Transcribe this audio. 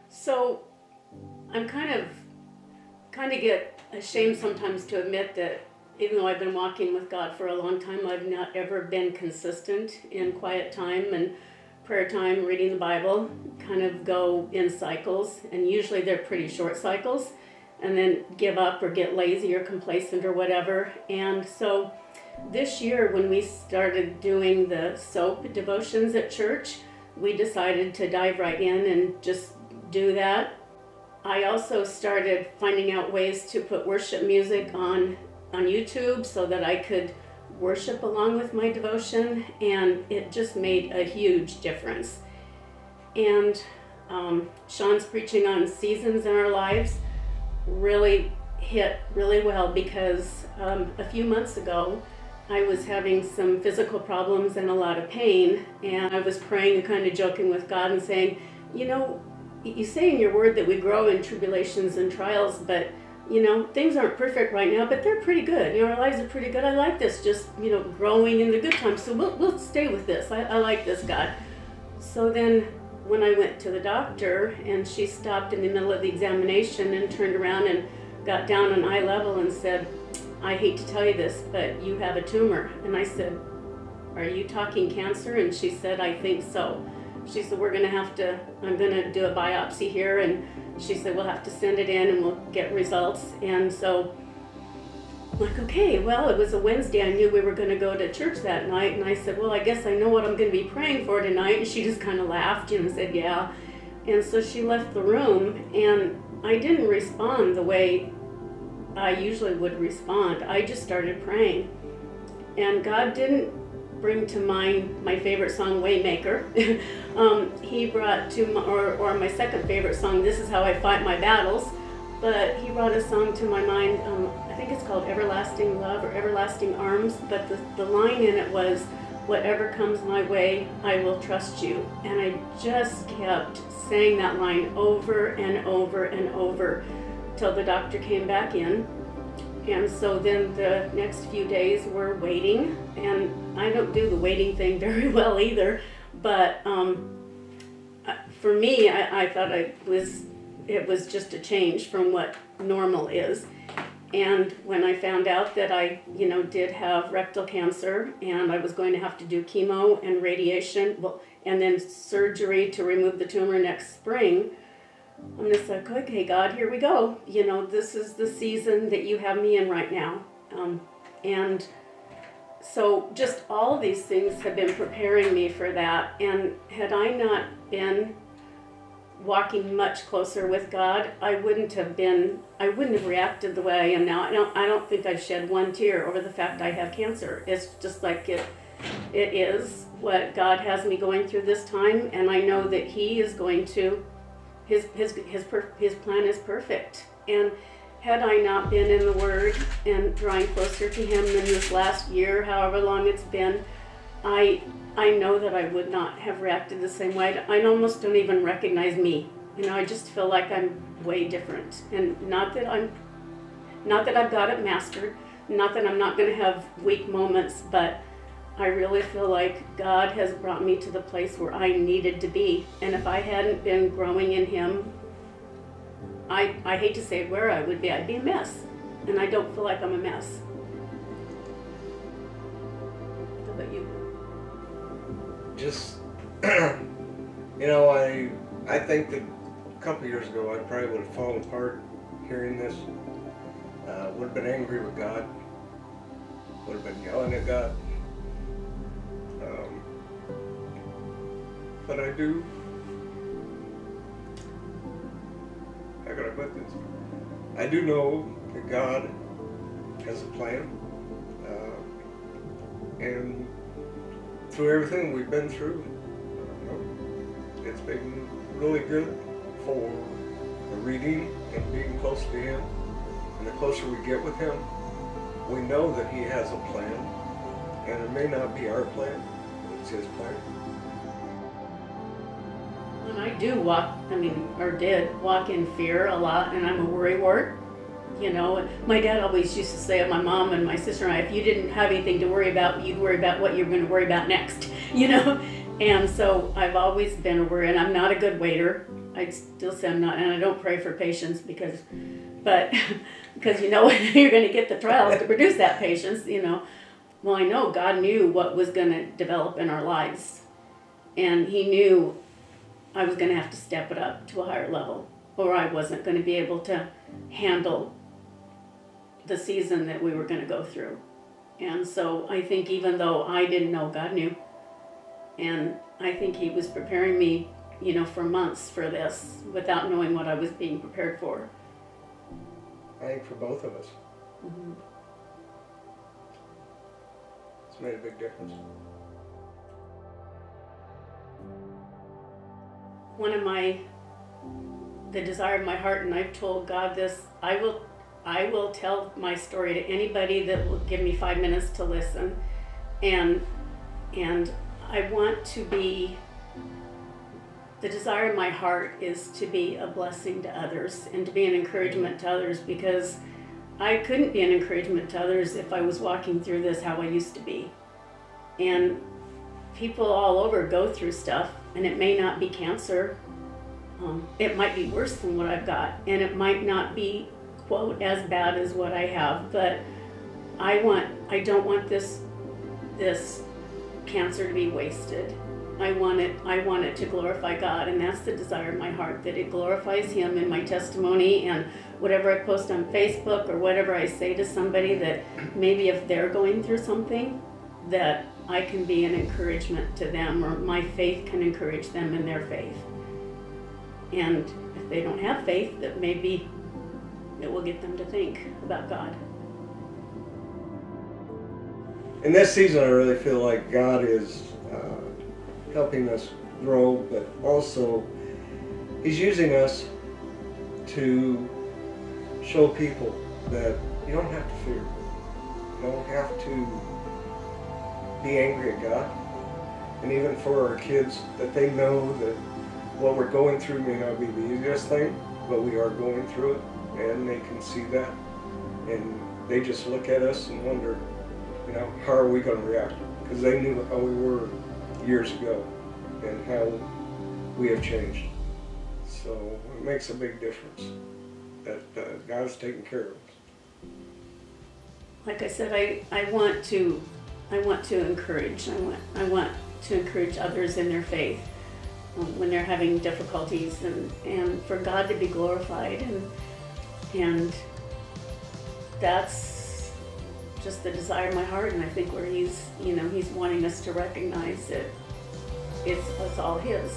So I'm kind of get ashamed sometimes to admit that even though I've been walking with God for a long time, I've not ever been consistent in quiet time and prayer time, reading the Bible. Kind of go in cycles, and usually they're pretty short cycles, and then give up or get lazy or complacent or whatever. And so this year when we started doing the soap devotions at church, we decided to dive right in and just do that. I also started finding out ways to put worship music on YouTube so that I could worship along with my devotion, and it just made a huge difference. And Sean's preaching on seasons in our lives really hit really well, because a few months ago I was having some physical problems and a lot of pain, and I was praying and kind of joking with God and saying, you know, you say in your word that we grow in tribulations and trials, but you know, things aren't perfect right now, but they're pretty good. You know, our lives are pretty good. I like this, just, you know, growing in the good times. So we'll stay with this. I like this, God. So then when I went to the doctor, and she stopped in the middle of the examination and turned around and got down on eye level and said, I hate to tell you this, but you have a tumor. And I said, are you talking cancer? And she said, I think so. She said, I'm going to do a biopsy here. And she said, we'll have to send it in and we'll get results. And so I'm like, okay, well, it was a Wednesday. I knew we were going to go to church that night. And I said, well, I guess I know what I'm going to be praying for tonight. And she just kind of laughed, you know, and said, yeah. And so she left the room, and I didn't respond the way I usually would respond. I just started praying. And God didn't bring to mind my favorite song, Waymaker. He brought to my, or my second favorite song, This Is How I Fight My Battles. But he brought a song to my mind, I think it's called Everlasting Love or Everlasting Arms, but the line in it was, whatever comes my way, I will trust you. And I just kept saying that line over and over and over till the doctor came back in. And so then the next few days we're waiting, and I don't do the waiting thing very well either, but for me, I thought it was just a change from what normal is. And when I found out that I, you know, did have rectal cancer, and I was going to have to do chemo and radiation, well, and then surgery to remove the tumor next spring, I'm just like, okay, God, here we go. You know, this is the season that you have me in right now. And so just all of these things have been preparing me for that. And had I not been walking much closer with God, I wouldn't have reacted the way I am now. I don't think I've shed one tear over the fact I have cancer. It's just like it is what God has me going through this time, and I know that He is going to, His plan is perfect. And had I not been in the Word and drawing closer to Him in this last year, however long it's been, I know that I would not have reacted the same way. I almost don't even recognize me. You know, I just feel like I'm way different. And not that I've got it mastered, not that I'm not going to have weak moments, but I really feel like God has brought me to the place where I needed to be. And if I hadn't been growing in Him, I hate to say where I would be. I'd be a mess. And I don't feel like I'm a mess. How about you? Just, you know, I think that a couple years ago I probably would have fallen apart hearing this. Would have been angry with God. Would have been yelling at God. But I do, how can I put this? I do know that God has a plan. And through everything we've been through, it's been really good for the reading and being close to Him. And the closer we get with Him, we know that He has a plan. And it may not be our plan, but it's His plan. And I do did walk in fear a lot, and I'm a worrywart. You know, my dad always used to say, my mom and my sister and I, if you didn't have anything to worry about, you'd worry about what you're going to worry about next. You know, And so I've always been a worrier, and I'm not a good waiter. I still say I'm not, and I don't pray for patience because you know you're going to get the trials to produce that patience, you know. Well, I know God knew what was going to develop in our lives, and He knew I was going to have to step it up to a higher level, or I wasn't going to be able to handle the season that we were going to go through. And so I think even though I didn't know, God knew. And I think He was preparing me, you know, for months for this without knowing what I was being prepared for. I think for both of us. Mm-hmm. It's made a big difference. The desire of my heart, and I've told God this, I will tell my story to anybody that will give me 5 minutes to listen. And I want to be, the desire of my heart is to be a blessing to others and to be an encouragement to others, because I couldn't be an encouragement to others if I was walking through this how I used to be. And people all over go through stuff, and it may not be cancer. It might be worse than what I've got, and it might not be, quote, as bad as what I have, but I don't want this cancer to be wasted. I want it to glorify God, and that's the desire of my heart, that it glorifies Him in my testimony and whatever I post on Facebook or whatever I say to somebody, that maybe if they're going through something, that I can be an encouragement to them, or my faith can encourage them in their faith. And if they don't have faith, that maybe it will get them to think about God. In this season, I really feel like God is helping us grow, but also He's using us to show people that you don't have to fear. You don't have to be angry at God. And even for our kids, that they know that what we're going through may not be the easiest thing, but we are going through it, and they can see that. And they just look at us and wonder, you know, how are we going to react? Because they knew how we were years ago and how we have changed. So it makes a big difference that God's taking care of us. Like I said, I want to encourage. I want to encourage others in their faith when they're having difficulties, and for God to be glorified, and that's just the desire of my heart. And I think where He's wanting us to recognize that it's all His.